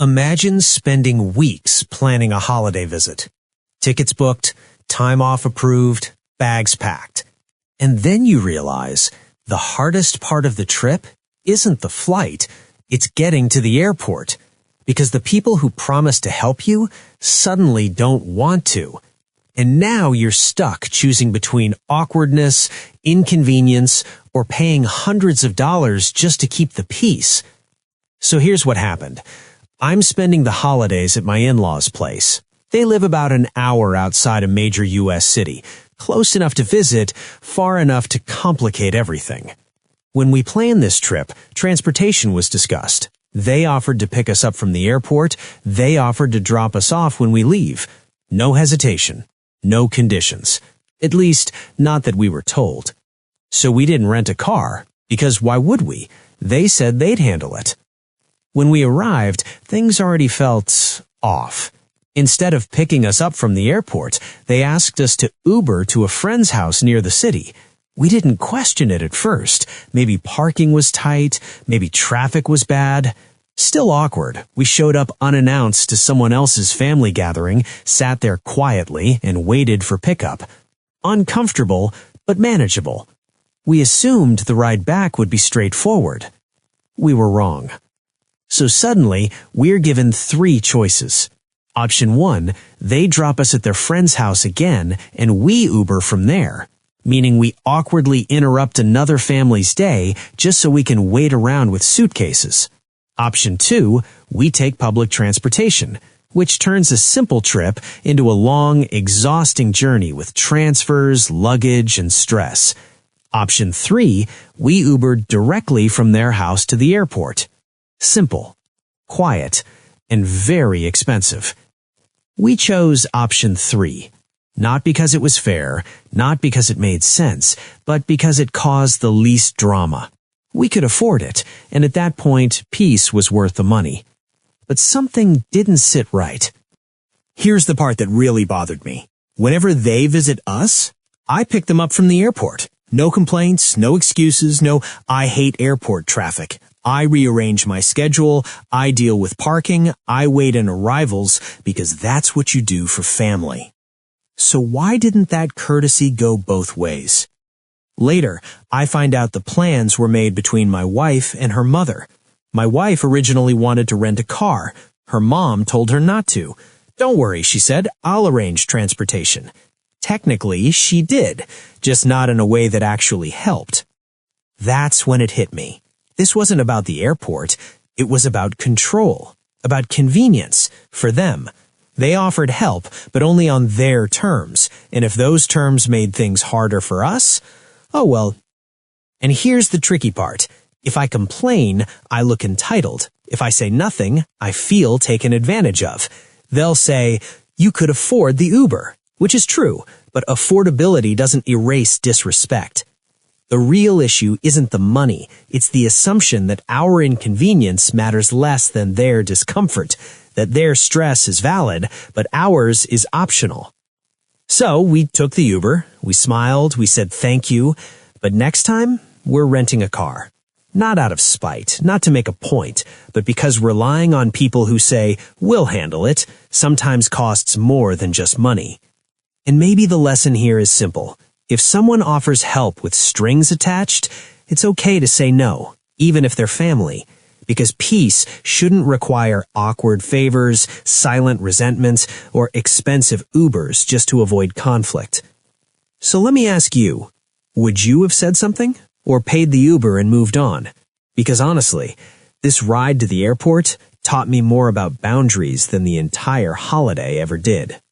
Imagine spending weeks planning a holiday visit. Tickets booked, time off approved, bags packed. And then you realize the hardest part of the trip isn't the flight, it's getting to the airport. Because the people who promised to help you suddenly don't want to. And now you're stuck choosing between awkwardness, inconvenience, or paying hundreds of dollars just to keep the peace. So here's what happened. I'm spending the holidays at my in-laws' place. They live about an hour outside a major U.S. city, close enough to visit, far enough to complicate everything. When we planned this trip, transportation was discussed. They offered to pick us up from the airport. They offered to drop us off when we leave. No hesitation. No conditions. At least, not that we were told. So we didn't rent a car, because why would we? They said they'd handle it. When we arrived, things already felt off. Instead of picking us up from the airport, they asked us to Uber to a friend's house near the city. We didn't question it at first. Maybe parking was tight, maybe traffic was bad. Still awkward, we showed up unannounced to someone else's family gathering, sat there quietly, and waited for pickup. Uncomfortable, but manageable. We assumed the ride back would be straightforward. We were wrong. So suddenly, we're given 3 choices. Option 1, they drop us at their friend's house again, and we Uber from there. Meaning we awkwardly interrupt another family's day just so we can wait around with suitcases. Option 2, we take public transportation, which turns a simple trip into a long, exhausting journey with transfers, luggage, and stress. Option 3, we Uber directly from their house to the airport. Simple, quiet, and very expensive. We chose option 3. Not because it was fair, not because it made sense, but because it caused the least drama. We could afford it, and at that point, peace was worth the money. But something didn't sit right. Here's the part that really bothered me. Whenever they visit us, I pick them up from the airport. No complaints, no excuses, no "I hate airport traffic." I rearrange my schedule, I deal with parking, I wait in arrivals, because that's what you do for family. So why didn't that courtesy go both ways? Later, I find out the plans were made between my wife and her mother. My wife originally wanted to rent a car. Her mom told her not to. "Don't worry," she said, "I'll arrange transportation." Technically, she did, just not in a way that actually helped. That's when it hit me. This wasn't about the airport. It was about control, about convenience for them. They offered help, but only on their terms, and if those terms made things harder for us, oh well. And here's the tricky part. If I complain, I look entitled. If I say nothing, I feel taken advantage of. They'll say, "You could afford the Uber," which is true, but affordability doesn't erase disrespect. The real issue isn't the money, it's the assumption that our inconvenience matters less than their discomfort, that their stress is valid, but ours is optional. So we took the Uber, we smiled, we said thank you, but next time, we're renting a car. Not out of spite, not to make a point, but because relying on people who say, "We'll handle it," sometimes costs more than just money. And maybe the lesson here is simple. If someone offers help with strings attached, it's okay to say no, even if they're family, because peace shouldn't require awkward favors, silent resentments, or expensive Ubers just to avoid conflict. So let me ask you, would you have said something, or paid the Uber and moved on? Because honestly, this ride to the airport taught me more about boundaries than the entire holiday ever did.